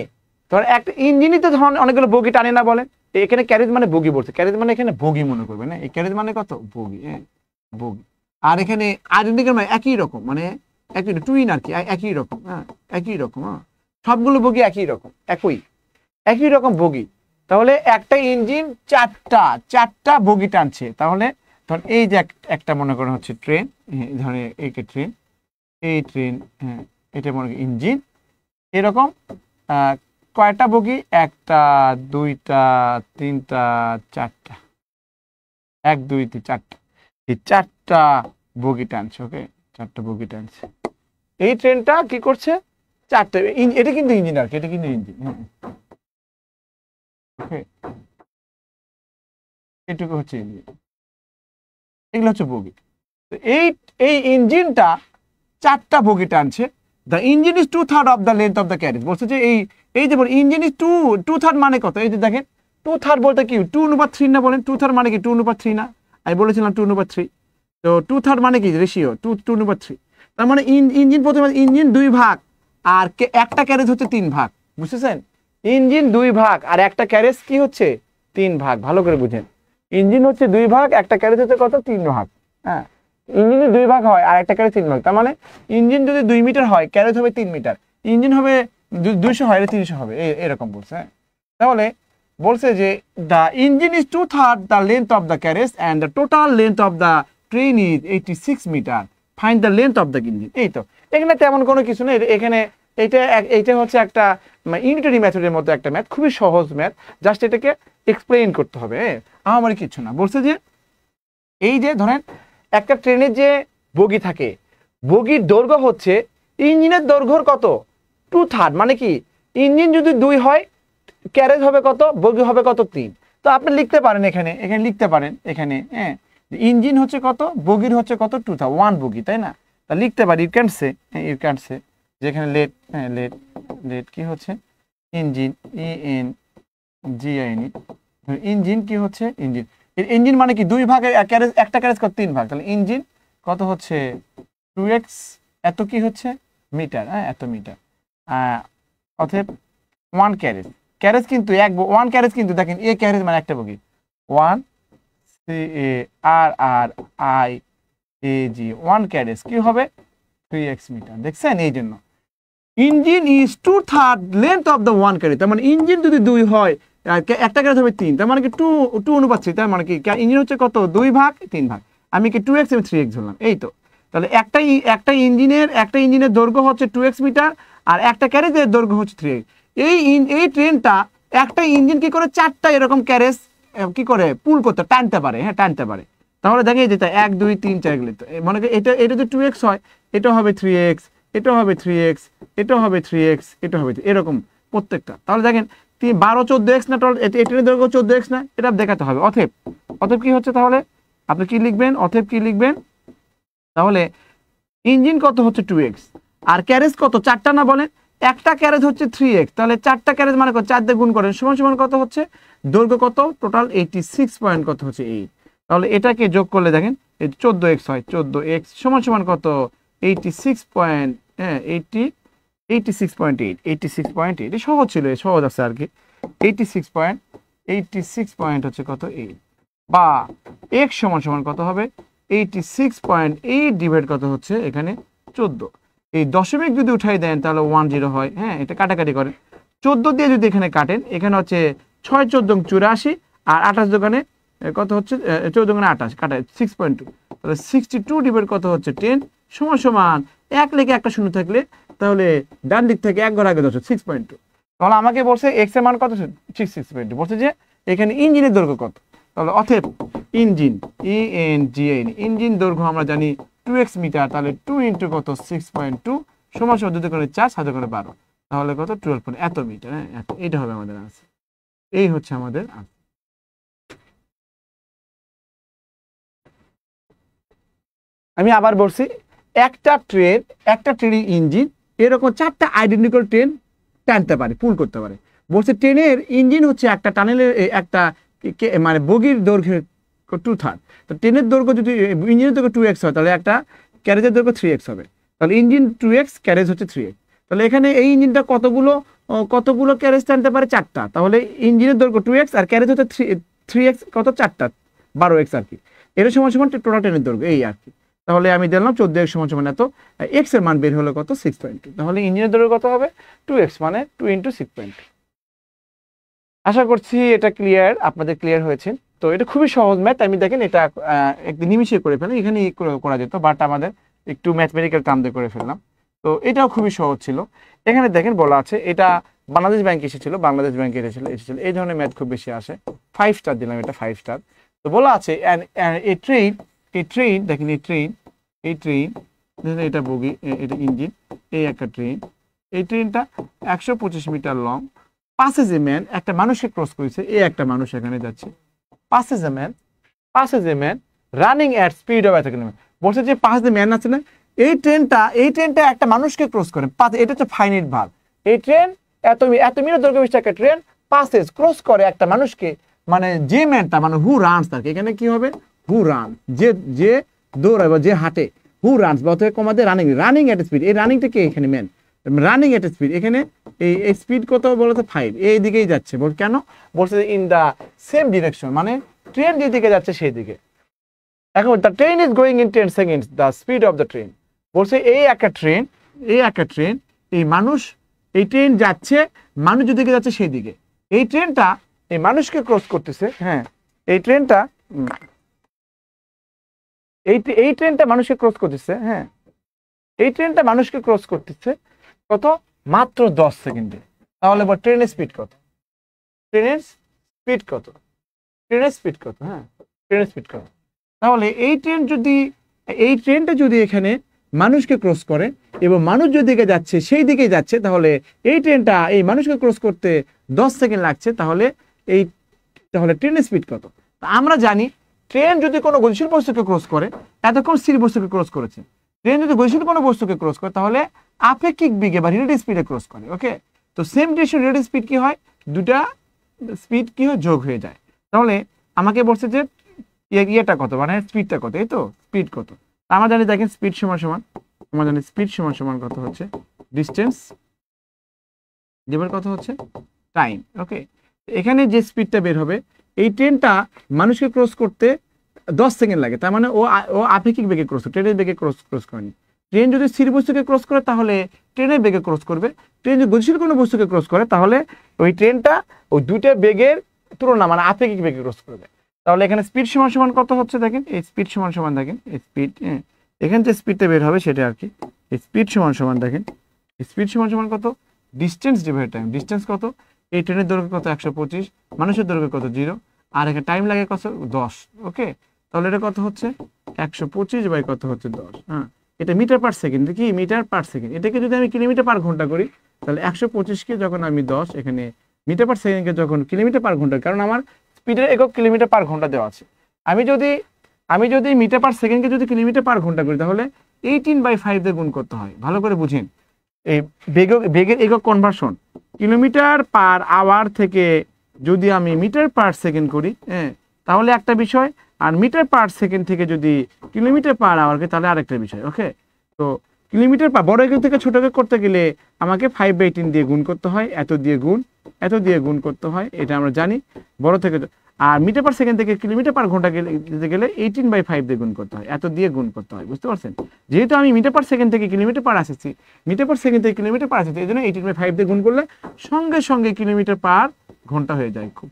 ধর একটা ইঞ্জিনই তো ধরুন অনেকগুলো বগি টানে না, বলেন এখানে ক্যারেজ মানে বগি বলছে, ক্যারেজ মানে এখানে বগি মনে করবে না, এই ক্যারেজ মানে কত, বগি, হ্যাঁ বগি। আর এখানে আইডেন্টিক্যাল মানে একই রকম, মানে একই টুইন আর কি, একই রকম, হ্যাঁ একই রকম, হ্যাঁ সবগুলো বগি একই রকম বগি। তাহলে একটা ইঞ্জিন চারটা বগি টানছে। তাহলে ধর এই যে একটা মনে করেন হচ্ছে ট্রেন, ধরেন এই ট্রেন, হ্যাঁ এটা মনে করেন ইঞ্জিন, এরকম কয়টা বগি, 1টা 2টা 3টা 4টা, 1 2 3 4টা, এই 4টা বগি টানছে। ওকে, 4টা বগি টানছে। এই ট্রেনটা কি করছে? 4টা, এটা কিন্তু ইঞ্জিন আর কি, এটা কিন্তু ইঞ্জিন। ওকে, এটুকু হচ্ছে ইঞ্জিন, এগুলো হচ্ছে বগি। তো এই ইঞ্জিনটা 4টা বগি টানছে। The engine is 2/3 of the length of the carriage. বলছে যে এই যে ইঞ্জিন ইজ 2/3 মানে কত? এই যে দেখেন 2/3 বলতে কি 2/3 না? বলেন 2/3 মানে কি 2/3 না? আমি বলেছিলাম 2/3। তো 2/3 মানে কি? রেশিও 2/3। তার মানে ইঞ্জিন প্রথমে ইঞ্জিন 2 ভাগ আর একটা ক্যারেজ হচ্ছে 3 ভাগ। বুঝতেছেন? ইঞ্জিন 2 ভাগ আর একটা ক্যারেজ কি হচ্ছে 3 ভাগ। ভালো করে বুঝেন, ইঞ্জিন হচ্ছে 2 ভাগ, একটা ক্যারেজ হচ্ছে কত? 3 ভাগ। হ্যাঁ, ইঞ্জিনে 2 ভাগ হয় আর একটা ক্যারেজ 3 ভাগ। তার মানে ইঞ্জিন যদি 2 মিটার হয়, ক্যারেজ হবে 3 মিটার। ইঞ্জিন হবে 200 হয়, 300 হবে, এরকম বলছে। হ্যাঁ, তাহলে বলছে যে the engine is 2/3 the length of the carriage and the total length of the train is 86 metre. Find the length of the engine. এই তো, এখানে তেমন কোনো কিছু নেই। এখানে এইটা হচ্ছে একটা ইউনিটারি মেথডের মতো একটা ম্যাথ, খুবই সহজ ম্যাথ। জাস্ট এটাকে এক্সপ্লেইন করতে হবে, আমার কিছু না। বলছে যে এই যে ধরেন একটা ট্রেনের যে বগি থাকে, বগির দৈর্ঘ্য হচ্ছে ইঞ্জিনের দৈর্ঘ্যর কত? 2/3। মানে কি ইঞ্জিন যদি 2 হয়, ক্যারেজ হবে কত? বগি হবে কত? 3। তো আপনি লিখতে পারেন এখানে লিখতে পারেন এখানে, হ্যাঁ, ইঞ্জিন হচ্ছে কত, বগির হচ্ছে কত? 2/3, 1 বগি, তাই না? তা লিখতে পারি ইউ ক্যান সে যেখানে লেট কি হচ্ছে ইঞ্জিন, ENGIN, ইঞ্জিন কি হচ্ছে ইঞ্জিন। ইঞ্জিন মানে কি 2 ভাগে ক্যারেজ, একটা ক্যারেজ কত? 3 ভাগ। তাহলে ইঞ্জিন কত হচ্ছে 2x এত কি হচ্ছে মিটার। হ্যাঁ, এত মিটার। অতএব 1 ক্যারেজ, কিন্তু 1 ক্যারেজ কিন্তু দেখেন এ ক্যারেজ মানে একটা বগি, 1 CARRIAG 1 ক্যারেজ কি হবে 3x মিটার। দেখছেন? এই জন্য engine is 2/3 length of the 1 carriage. তার মানে ইঞ্জিন যদি 2 হয়, একটা ক্যারেজ হবে 3, তার মানে কি 2:3। তার মানে কি ইঞ্জিন হচ্ছে কত? 2 ভাগ 3 ভাগ। আমি কি 2x আমি 3x ধরলাম। এই তো, তাহলে একটা ইঞ্জিনের দৈর্ঘ্য হচ্ছে 2x মিটার আর একটা ক্যারেজের দৈর্ঘ্য হচ্ছে 3x। এই ট্রেনটা একটা ইঞ্জিন কি করে 4টা এরকম ক্যারেজ কি করে পুল করতে, টানতে পারে। হ্যাঁ, টানতে পারে। তাহলে দেখে যেটা 1 2 3 4 গেলে মনে করি এটা যদি 2x হয়, এটা হবে 3x, এটা হবে 3x, এটা হবে 3x, এটা হবে এরকম প্রত্যেকটা। তাহলে দেখেন 12 14x না? ট্রেনের দৈর্ঘ্য 14x না? এটা দেখাতে হবে। অতএব কি হচ্ছে তাহলে আপনি কি লিখবেন? অতএব কি লিখবেন তাহলে? ইঞ্জিন কত হচ্ছে 2x আর ক্যারেজ কত? 4টা না? বলেন একটা ক্যারেজ হচ্ছে 3x, তাহলে 4টা ক্যারেজ মানে কত? 4 দিয়ে গুণ করেন, সমান কত হচ্ছে? দৈর্ঘ্য কত? টোটাল 86 পয়েন্ট কত হচ্ছে 8। তাহলে এটাকে যোগ করলে দেখেন 14x হয়, 14x সমান কত? 86 পয়েন্ট, হ্যাঁ 86.8, 86.8। সহজ ছিল, সহজ আছে আর কি। 86 পয়েন্ট হচ্ছে কত? 8। বা x সমান কত হবে? 86.8 ডিভাইড কত হচ্ছে এখানে 14। এই দশমিক যদি উঠাই দেন তাহলে 10 হয়। হ্যাঁ, এটা কাটাকাটি করেন, 14 দিয়ে যদি এখানে কাটেন, এখানে হচ্ছে 6 14 84 আর 28 দোকানে কত হচ্ছে? 14 দোকানে 28 কাটা 6.2। তাহলে 62 ডিভাইড কত হচ্ছে 10 সমান এক লেগে একটা শূন্য থাকলে তাহলে ডান দিক থেকে এক ঘর আগে 6.2। তাহলে আমাকে বলছে x এর মান কত? 6.2। বলছে যে এখানে ইঞ্জিনের দৈর্ঘ্য কত। তাহলে অতএব ইঞ্জিন, ENGIN, ইঞ্জিন দৈর্ঘ্য আমরা জানি 2x মিটার। তাহলে 2 ইন্টু কত? 6.2 সমান 2 করে 4 7 করে 12, তাহলে কত? 12 এত মিটার। হ্যাঁ, এটা হবে আমাদের আনসার। এই হচ্ছে আমাদের আনসার। আমি আবার বলছি, একটা ট্রেনের ইঞ্জিন এরকম 4টা আইডেন্টিক্যাল ট্রেন টানতে পারে, পুল করতে পারে। বলছে ট্রেনের ইঞ্জিন হচ্ছে একটা টানেলের একটা মানে বগির দৈর্ঘ্যের 2/3। তো ট্রেনের দৈর্ঘ্য যদি ইঞ্জিনের দৈর্ঘ্য 2x হয়, তাহলে একটা ক্যারেজের দৈর্ঘ্য 3x হবে। তাহলে ইঞ্জিন 2x, ক্যারেজ হচ্ছে 3x। তাহলে এখানে এই ইঞ্জিনটা কতগুলো ক্যারেজ টানতে পারে? 4টা। তাহলে ইঞ্জিনের দৈর্ঘ্য 2x আর ক্যারেজ হচ্ছে 3x, কত? 4টা, 12x আর কি। এর সমান টোটাল ট্রেনের দৈর্ঘ্য, এই আর কি। তাহলে আমি দিলাম 14x সমান এত, x এর মান বের হলো কত? 6.2। তাহলে ইঞ্জিনের দৈর্ঘ্য কত হবে? 2x মানে 2 × 6.2। আশা করছি এটা ক্লিয়ার, আপনাদের ক্লিয়ার হয়েছে। তো এটা খুবই সহজ ম্যাথ। আমি দেখেন এটা একদিন নিমিশে করে ফেলেন, এখানে করা যেত, বাট আমাদের একটু ম্যাথমেটিক্যাল টার্ম দিয়ে করে ফেললাম। তো এটাও খুবই সহজ ছিল। এখানে দেখেন বলা আছে এটা বাংলাদেশ ব্যাংক এসেছিল, বাংলাদেশ ব্যাংকে এসেছিল। এই ধরনের ম্যাথ খুব বেশি আসে। 5 স্টার দিলাম, এটা 5 স্টার। তো বলা আছে এই ট্রেন দেখেন, এই ট্রেন এটা বগি, এটা ইঞ্জিন, এই একটা ট্রেন, এই ট্রেনটা 125 metre long, passes a man, একটা মানুষকে ক্রস করেছে, এই একটা মানুষ এখানে যাচ্ছে, passes a man running at speed of এত কিলোমিটার। বলছে যে পাস দ্য ম্যান আছে না, এই ট্রেনটা একটা মানুষকে ক্রস করে, এটা হচ্ছে ফাইনাইট ভার। এই ট্রেন এত মিটার দৈর্ঘ্য বিশিষ্ট একটা ট্রেন পাসেজ ক্রস করে একটা মানুষকে, মানে যে ম্যানটা, মানে হু রানস, তাকে এখানে কি হবে, হু রান, যে দৌড়ায় বা যে হাঁটে, হু রানস বা অথবা কমাতে রানিং এট স্পিড, এই রানিংটা কে এখানে ম্যান, রানিং এট স্পিড, এখানে এই স্পিড কত বলতে 5, এই দিকেই যাচ্ছে। কেন বলছে ইন দা সেম ডিরেকশন, মানে ট্রেন যেদিকে যাচ্ছে সেই দিকে। এখন the train is going in 10 seconds the speed of the train. বলছে এই একটা ট্রেন, এই ট্রেন যাচ্ছে মানুষ যেদিকে যাচ্ছে সেই দিকে, এই ট্রেনটা এই মানুষকে ক্রস করতেছে। হ্যাঁ, এই ট্রেনটা মানুষকে ক্রস করতেছে। হ্যাঁ, এই ট্রেনটা মানুষকে ক্রস করতেছে কত, মাত্র 10 সেকেন্ডে। তাহলে ট্রেনের স্পিড কত, ট্রেনের স্পিড কত, হ্যাঁ ট্রেনের স্পিড কত। তাহলে এই ট্রেনটা যদি এখানে মানুষকে ক্রস করে এবং মানুষ যেদিকে যাচ্ছে সেই দিকে যাচ্ছে, তাহলে এই ট্রেনটা এই মানুষকে ক্রস করতে 10 সেকেন্ড লাগছে। তাহলে ট্রেনের স্পিড কত? আমরা জানি ট্রেন যদি কোনো গতিশীল বস্তুকে ক্রস করে, এতক্ষণ স্থির বস্তুকে ক্রস করেছে, ট্রেন যদি গতিশীল কোনো বস্তুকে ক্রস করে তাহলে আপেক্ষিক বেগে বা রিলেটিভ স্পিডে ক্রস করে। ওকে, তো সেম ডিরেকশন রিলেটিভ স্পিড কি হয়, দুটা স্পিড কি হয়, যোগ হয়ে যায়। তাহলে আমাকে বলছে যে ইয়েটা কত, মানে স্পিডটা কত, এই তো স্পিড কত। আমরা জানি দেখেন স্পিড সমান আমরা জানি স্পিড সমান কত হচ্ছে ডিস্টেন্স ডিভাইড কত হচ্ছে টাইম। ওকে, এখানে যে স্পিডটা বের হবে, এই ট্রেনটা মানুষকে ক্রস করতে 10 সেকেন্ড লাগে, তার মানে ও আপেক্ষিক বেগে ক্রস, ট্রেনের বেগে ক্রস করেনি। ট্রেন যদি স্থির বস্তুকে ক্রস করে তাহলে ট্রেনের বেগে ক্রস করবে, ট্রেন যদি গতিশীল কোনো বস্তুকে ক্রস করে তাহলে ওই ট্রেনটা ওই দুটো বেগের তুলনা, মানে আপেক্ষিক বেগে ক্রস করবে। তাহলে এখানে স্পিড সমান কত হচ্ছে দেখেন, এই স্পিড সমান দেখেন, এই স্পিড এখানে যে স্পিডটা বের হবে সেটা আর কি, এই স্পিড সমান দেখেন, স্পিড সমান কত, ডিস্টেন্স ডিভাইড টাইম। ডিস্টেন্স কত, এই ট্রেনের দৈর্ঘ্য কত 125, মানুষের দৈর্ঘ্য কত 0, আর এখানে টাইম লাগে কত 10। ওকে, তাহলে এটা কত হচ্ছে 125 বাই কত হচ্ছে 10। হ্যাঁ, এটা মিটার পার সেকেন্ড, কি মিটার পার সেকেন্ড। এটাকে যদি আমি কিলোমিটার পার ঘন্টা করি তাহলে 125কে যখন আমি 10 এখানে মিটার পার সেকেন্ডকে যখন কিলোমিটার পার ঘন্টা, কারণ আমার স্পিডের একক কিলোমিটার পার ঘন্টা দেওয়া আছে। আমি যদি মিটার পার সেকেন্ডকে যদি কিলোমিটার পার ঘন্টা করি তাহলে 18/5 দিয়ে গুণ করতে হয়। ভালো করে বুঝেন, এই বেগের একক কনভার্সন কিলোমিটার পার আওয়ার থেকে যদি আমি মিটার পার সেকেন্ড করি, হ্যাঁ তাহলে একটা বিষয়, আর মিটার পার সেকেন্ড থেকে যদি কিলোমিটার পার আওয়ারকে তাহলে আরেকটা বিষয়। ওকে, তো কিলোমিটার পার বড় একক থেকে ছোট একক করতে গেলে আমাকে 5/10 দিয়ে গুণ করতে হয়, এত দিয়ে গুণ করতে হয়, এটা আমরা জানি বড় থেকে। আর মিটার পার সেকেন্ড থেকে কিলোমিটার পার ঘন্টা দিতে গেলে 18/5 দিয়ে গুণ করতে হয়, এত দিয়ে গুণ করতে হয়। বুঝতে পারছেন, যেহেতু আমি মিটার পার সেকেন্ড থেকে কিলোমিটার পার আসেছি, মিটার পার সেকেন্ড থেকে কিলোমিটার পার আসেছি, এই জন্য 18/5 দিয়ে গুণ করলে সঙ্গে কিলোমিটার পার ঘন্টা হয়ে যায়, খুব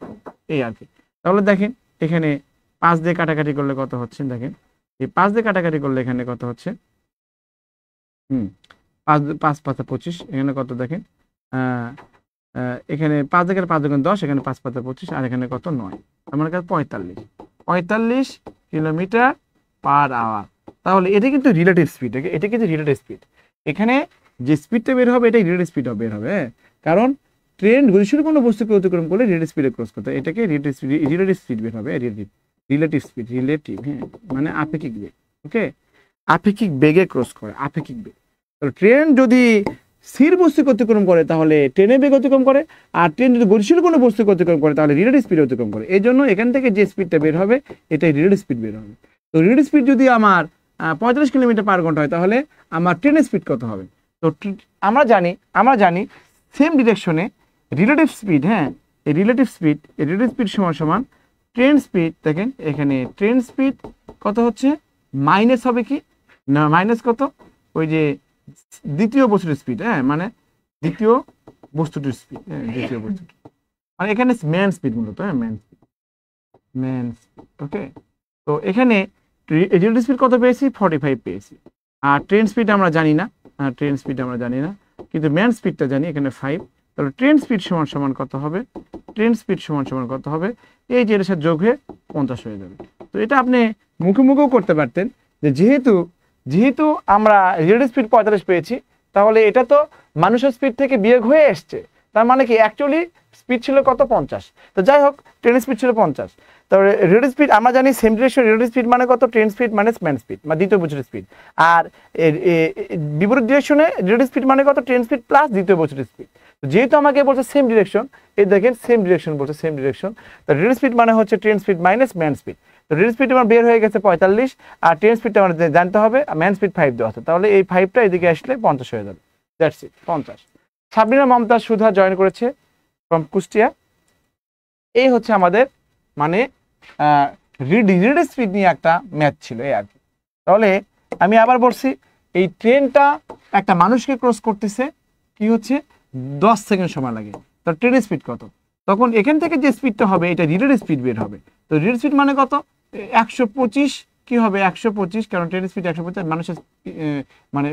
এই আর কি। তাহলে দেখেন এখানে 5 দিয়ে কাটাকাটি করলে কত হচ্ছে, দেখেন এই 5 দিয়ে কাটাকাটি করলে এখানে কত হচ্ছে, 5 5 25, এখানে কত দেখেন, এখানে 5 থেকে 5 গুণ 10, এখানে 5 5 25, আর এখানে কত 9, আমার কাছে 45 কিলোমিটার পার আওয়ার। তাহলে এটা কিন্তু রিলেটিভ স্পিড, এটা কিন্তু রিলেটিভ স্পিড। এখানে যে স্পিডটা বের হবে এটাই রিলেটিভ স্পিড বের হবে, কারণ ট্রেন গতিশীল কোনো বস্তুকে অতিক্রম করলে রিলেটিভ স্পিডে ক্রস করতে হয়, এটাকে রিলেটিভ স্পিড বের হবে, রিলেটিভ স্পিড, হ্যাঁ মানে আপেক্ষিক বেগ। ওকে, আপেক্ষিক বেগে ক্রস করে, আপেক্ষিক বেগ। ট্রেন যদি স্থির বস্তুকে অতিক্রম করে তাহলে ট্রেনের বেগ অতিক্রম করে, আর ট্রেন যদি গতিশীল কোনো বস্তুকে অতিক্রম করে তাহলে রিলেটিভ স্পিড অতিক্রম করে। এই জন্য এখান থেকে যে স্পিডটা বের হবে এটাই রিলেটিভ স্পিড বের হবে। তো রিলেটিভ স্পিড যদি আমার 45 কিলোমিটার পার ঘন্টা হয় তাহলে আমার ট্রেনের স্পিড কত হবে? তো আমরা জানি সেম ডিরেকশনে রিলেটিভ স্পিড, হ্যাঁ এই রিলেটিভ স্পিড সমান ট্রেন স্পিড। দেখেন এখানে ট্রেন স্পিড কত হচ্ছে, মাইনাস হবে কি না, মাইনাস কত, ওই যে দ্বিতীয় বস্তুটির স্পিড, হ্যাঁ মানে দ্বিতীয় বস্তুটির স্পিড, মানে এখানে ম্যান স্পিড মূলত, হ্যাঁ ম্যান। ওকে, তো এখানে রিলেটিভ স্পিড কত পেয়েছি, 45 পেয়েছি। আর ট্রেন স্পিড আমরা জানি না, কিন্তু ম্যান স্পিডটা জানি, এখানে 5। তাহলে ট্রেন স্পিড সমান কত হবে, এই যে এর সাথে যোগ হয়ে 50 হয়ে যাবে। তো এটা আপনি মুখে মুখেও করতে পারতেন যে যেহেতু আমরা রিলেটিভ স্পিড 45 পেয়েছি, তাহলে এটা তো মানুষের স্পিড থেকে বিয়োগ হয়ে এসছে। তার মানে কি অ্যাকচুয়ালি স্পিড ছিল কত 50। তো যাই হোক ট্রেন স্পিড ছিল 50। তারপরে রিলেটিভ স্পিড আমরা জানি সেম ডিরেকশন রিলেটিভ স্পিড মানে কত train speed minus man speed মানে দ্বিতীয় বছরের স্পিড। আর বিপরীত ডিরেকশনে রিলেটিভ স্পিড মানে কত ট্রেন স্পিড প্লাস দ্বিতীয় বছরের স্পিড। যেহেতু আমাকে বলছে সেম ডিরেকশন, এই দেখেন সেম ডিরেকশন বলছে সেম ডিরেকশন, তো রিলেটিভ স্পিড মানে হচ্ছে train speed minus man speed. তো রিলেটিভ স্পিড আমার বের হয়ে গেছে 45, আর ট্রেন স্পিডটা আমার জানতে হবে, ম্যান স্পিড 5 দেওয়া আছে, তাহলে এই 5টা এদিকে আসলে 50 হয়ে যাবে। That's it 50। Sabrina Momtaz Sudha join করেছে ফ্রম কুষ্টিয়া। এই হচ্ছে আমাদের মানে রিলেটিভ স্পিড নিয়ে একটা ম্যাথ ছিল এই আর কি। তাহলে আমি আবার বলছি, এই ট্রেনটা একটা মানুষকে ক্রস করতেছে কি হচ্ছে 10 সেকেন্ড সময় লাগে। তার ট্রেনের স্পিড কত? তখন এখান থেকে যে স্পিডটা হবে এটা রিলেটিভ স্পিড বের হবে। তো রিলেটিভ স্পিড মানে কত 125 কি হবে 125, কারণ ট্রেনের স্পিড 125, মানুষের মানে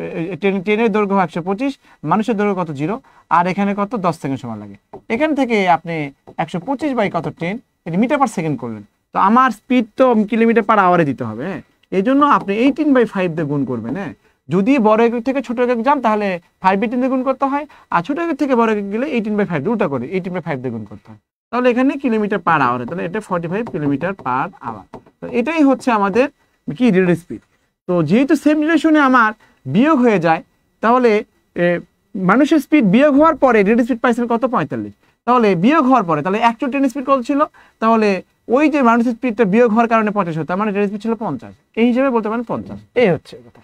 ট্রেনের দৈর্ঘ্য 125, মানুষের দৈর্ঘ্য কত 0, আর এখানে কত 10 সেকেন্ড সময় লাগে। এখান থেকে আপনি 125 বাই কত ট্রেন, এটা মিটার পার সেকেন্ড করলেন। তো আমার স্পিড তো কিলোমিটার পার আওয়ারে দিতে হবে, হ্যাঁ। এই জন্য আপনি 18/5 দিয়ে গুণ করবেন, হ্যাঁ। যদি বড় একক থেকে ছোট একক যান তাহলে 5/18 দিয়ে গুণ করতে হয়, আর ছোট একক থেকে বড় একক গেলে 18/5 উল্টা করে 18/5 দিয়ে গুণ করতে হয়। তাহলে এখানে কিলোমিটার পার আওয়ারে, তাহলে এটা 45 কিলোমিটার পার আওয়ার। তো এটাই হচ্ছে আমাদের কি রিলেটিভ স্পিড। তো যেহেতু সেম ডিরেকশনে আমার বিয়োগ হয়ে যায়, তাহলে মানুষের স্পিড বিয়োগ হওয়ার পরে রিলেটিভ স্পিড পাইছেন কত 45। তাহলে বিয়োগ হওয়ার পরে তাহলে অ্যাকচুয়াল ট্রেন স্পিড কত ছিল, তাহলে ওই যে মানুষের স্পিডটা বিয়োগ হওয়ার কারণে 50 হতো, তার মানে ট্রেন স্পিড ছিল 50। এই হিসেবে বলতে পারেন 50। এই হচ্ছে কথা।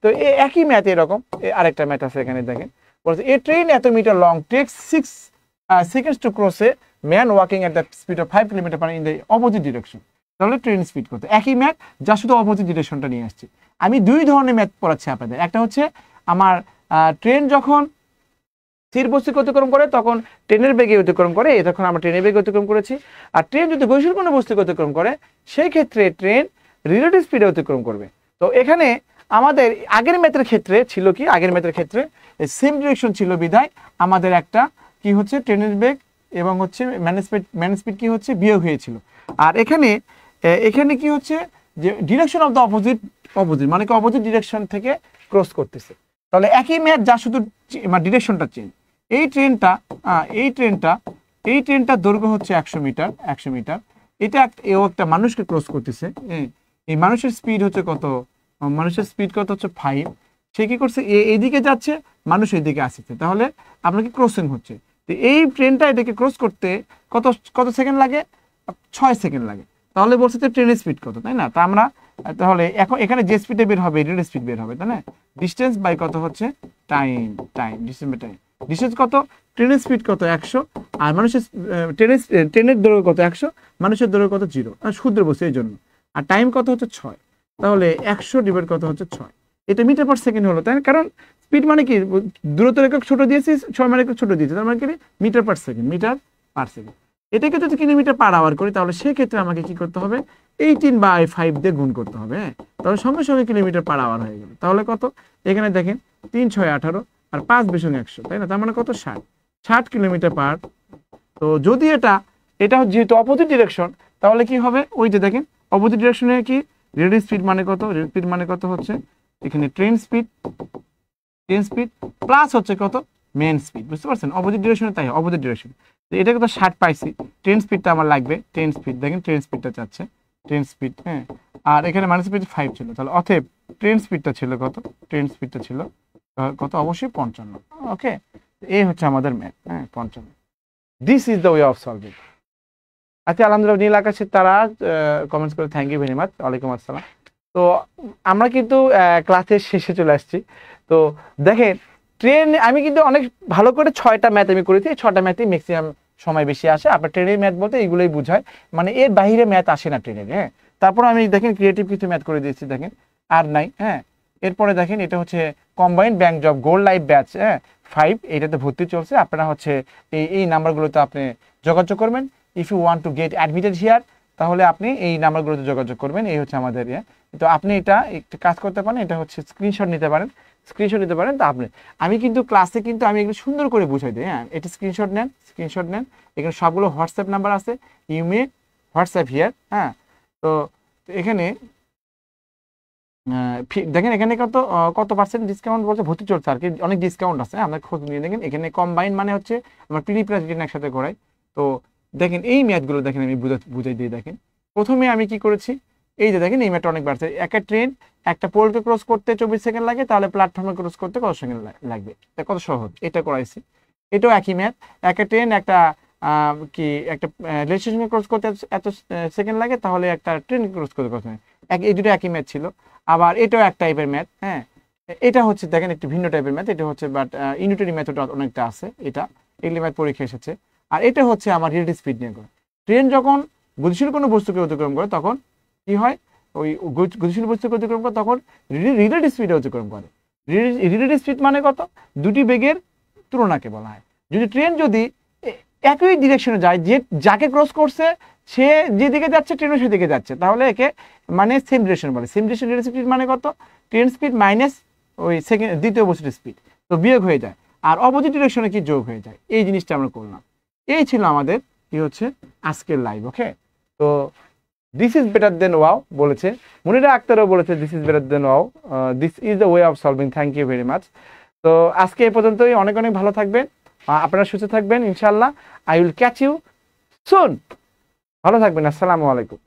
তো একই ম্যাথ এরকম আরেকটা ম্যাথ আছে এখানে দেখেন, বলছে এ ট্রেন এত metre long takes 6 seconds to cross a man walking at the speed of 5 km/h in the opposite direction। তাহলে ট্রেন স্পিড কত? একই ম্যাথ, যা শুধু অপোজিট ডিরেকশনটা নিয়ে আসছি। আমি দুই ধরনের ম্যাথ পড়াচ্ছি আপনাদের। একটা হচ্ছে আমার ট্রেন যখন স্থির বস্তুকে অতিক্রম করে তখন ট্রেনের বেগে অতিক্রম করে, তখন আমরা ট্রেনের বেগে অতিক্রম করেছি। আর ট্রেন যদি গতিশীল কোনো বস্তুকে অতিক্রম করে সেই ক্ষেত্রে ট্রেন রিলেটিভ স্পিডে অতিক্রম করবে। তো এখানে আমাদের আগের ম্যাথের ক্ষেত্রে ছিল কি, আগের ম্যাথের ক্ষেত্রে সেম ডিরেকশন ছিল বিধায় আমাদের একটা কি হচ্ছে ট্রেনের বেগ এবং হচ্ছে ম্যান স্পিড কি হচ্ছে বিয়োগ হয়েছিল। আর এখানে কি হচ্ছে যে ডিরেকশন অফ দ্য অপোজিট মানে কি অপোজিট ডিরেকশন থেকে ক্রস করতেছে। তাহলে একই ম্যাথ, যা শুধু ডিরেকশনটা চেঞ্জ। এই ট্রেনটা দৈর্ঘ্য হচ্ছে 100 মিটার। এটা একটা মানুষকে ক্রস করতেছে। এই মানুষের স্পিড হচ্ছে কত? মানুষের স্পিড কত হচ্ছে 5। সে কি করছে এইদিকে যাচ্ছে, মানুষ এইদিকে আসছে, তাহলে আপনার কি ক্রসিং হচ্ছে। তো এই ট্রেনটা এটাকে ক্রস করতে কত সেকেন্ড লাগে? 6 সেকেন্ড লাগে। তাহলে বলছে যে ট্রেনের স্পিড কত, তাই না? তা আমরা তাহলে এখন এখানে যে স্পিডে বের হবে রিলেটিভ স্পিড বের হবে, তাই না? ডিসটেন্স বাই কত হচ্ছে time distance by time. Distance কত? ট্রেনের স্পিড কত 100, আর মানুষের ট্রেনের দৈর্ঘ্য কত 100, মানুষের দৈর্ঘ্য কত 0, ক্ষুদ্র বস্তু এই জন্য। আর টাইম কত হচ্ছে 6, তাহলে 100 ডিভাইড কত হচ্ছে 6। এটা মিটার পার সেকেন্ড হলো, তাই না? কারণ স্পিড মানে কি দূরত্বের একক ছোট দিয়েছি, সময়ের একক ছোট দিয়েছি, তার মানে কি মিটার পার সেকেন্ড। এটাকে যদি কিলোমিটার পার আওয়ার করি তাহলে সেক্ষেত্রে আমাকে কি করতে হবে 18/5 দিয়ে গুণ করতে হবে, হ্যাঁ। তাহলে সঙ্গে সঙ্গে কিলোমিটার পার আওয়ার হয়ে গেল। তাহলে কত? এখানে দেখেন 3 × 6 = 18, আর 5 × 100, তাই না? তার মানে কত 60 কিলোমিটার পার। তো যদি এটা যেহেতু অপোজিট ডিরেকশন, তাহলে কি হবে? ওই যে দেখেন অপোজিট ডিরেকশনে কি রিলেটিভ স্পিড মানে কত? রিলেটিভ স্পিড মানে কত হচ্ছে এখানে ট্রেন স্পিড প্লাস হচ্ছে কত মেন স্পিড, বুঝতে পারছেন? অপোজিট ডিরেকশনে তাই অপোজিট ডিরেকশন। তো এটাকে তো 60 পাইছি, ট্রেন স্পিডটা আমার লাগবে। ট্রেন স্পিড দেখেন, ট্রেন স্পিডটা চাচ্ছে ট্রেন স্পিড, হ্যাঁ। আর এখানে মানুষ স্পিড 5 ছিল, তাহলে অতএব ট্রেন স্পিডটা ছিল কত? ট্রেন স্পিডটা ছিল কত? অবশ্যই 55। ওকে, এই হচ্ছে আমাদের ম্যাথ, হ্যাঁ 55। This is the way of solving. আচ্ছা, আলহামদুলিল্লাহ নীল আকাশের তারা কমেন্টস করে থ্যাংক ইউ ভেরি মাচ। ওয়ালাইকুম আসসালাম। তো আমরা কিন্তু ক্লাসের শেষে চলে আসছি। তো দেখেন ট্রেন আমি কিন্তু অনেক ভালো করে 6টা ম্যাথ আমি করেছি। এই 6টা ম্যাথই ম্যাক্সিমাম সময় বেশি আসে। আপনার ট্রেনের ম্যাথ বলতে এইগুলোই বোঝায়, মানে এর বাইরে ম্যাথ আসে না ট্রেনের, হ্যাঁ। তারপর আমি দেখেন ক্রিয়েটিভ কিছু ম্যাথ করে দিয়েছি, দেখেন আর নাই, হ্যাঁ। এরপরে দেখেন এটা হচ্ছে combined bank job gold life batch, হ্যাঁ 5, এটাতে ভর্তি চলছে। আপনারা হচ্ছে এই নাম্বারগুলোতে আপনি যোগাযোগ করবেন। If you want to get admitted here, তাহলে আপনি এই নাম্বারগুলোতে যোগাযোগ করবেন। এই হচ্ছে আমাদের তো আপনি এটা একটু কাজ করতে পারেন, এটা হচ্ছে স্ক্রিনশট নিতে পারেন। তা আমি কিন্তু ক্লাসে কিন্তু আমি এগুলো সুন্দর করে বুঝাই দিই, হ্যাঁ। এটা স্ক্রিনশট নেন। এখানে সবগুলো হোয়াটসঅ্যাপ নাম্বার আছে, ইউ মে হোয়াটসঅ্যাপ হিয়ার, হ্যাঁ। তো এখানে দেখেন এখানে কত পার্সেন্ট ডিসকাউন্ট বলছে, ভর্তি চলছে আর কি, অনেক ডিসকাউন্ট আছে, আমরা খোঁজ নিয়ে দেখেন। এখানে কম্বাইন মানে হচ্ছে আমার প্রি প্লাস রিটার্ন একসাথে করাই। তো দেখেন এই ম্যাথগুলো দেখেন আমি বুঝাই দিয়ে দেখেন। প্রথমে আমি কি করেছি, এই যে দেখেন এই ম্যাথটা অনেক বাড়ছে। একটা ট্রেন একটা পোলকে ক্রস করতে 24 সেকেন্ড লাগে, তাহলে প্ল্যাটফর্মে ক্রস করতে কত সেকেন্ড লাগবে, এটা কত সহজ, এটা করাইছি। এটাও একই ম্যাথ, একটা ট্রেন একটা কি একটা রেল স্টেশনে ক্রস করতে এত সেকেন্ড লাগে, তাহলে একটা ট্রেন ক্রস করতে কত, এই দুটো একই ম্যাথ ছিল। আবার এটাও এক টাইপের ম্যাথ, হ্যাঁ। এটা হচ্ছে দেখেন একটু ভিন্ন টাইপের ম্যাথ, এটা হচ্ছে বাট ইউনিটারি মেথড অনেকটা আছে, এটা এগুলি ম্যাথ পরীক্ষা এসেছে। আর এটা হচ্ছে আমার রিলেটিভ স্পিড নিয়ে করে। ট্রেন যখন গতিশীল কোনো বস্তুকে অতিক্রম করে তখন কি হয়, ওই গতিশীল বস্তুকে অতিক্রম করে তখন রিলেটিভ স্পিডে অতিক্রম করে। রিলেটিভ স্পিড মানে কত, দুটি বেগের তুলনাকে বলা হয়। যদি ট্রেন যদি একই ডিরেকশনে যায়, যে যাকে ক্রস করছে সে যেদিকে যাচ্ছে ট্রেনও সেদিকে যাচ্ছে, তাহলে একে মানে সেম ডিরেকশন বলে। সেম ডিরেকশন রিলেটিভ স্পিড মানে কত, ট্রেন স্পিড মাইনাস ওই সেকেন্ড দ্বিতীয় বস্তুর স্পিড, তো বিয়োগ হয়ে যায়। আর অপোজিট ডিরেকশনে কি যোগ হয়ে যায়, এই জিনিসটা আমরা করলাম। এই ছিল আমাদের কি হচ্ছে আজকের লাইভ। ওকে, তো this is better then wow বলেছে, মুনিরা আক্তারও বলেছে this is better then wow, this is the way of solving. Thank you very much. তো আজকে এই পর্যন্তই, অনেক অনেক ভালো থাকবেন, আপনারা সুস্থ থাকবেন ইনশাল্লাহ। I will catch you soon. ভালো থাকবেন, আসসালামু আলাইকুম।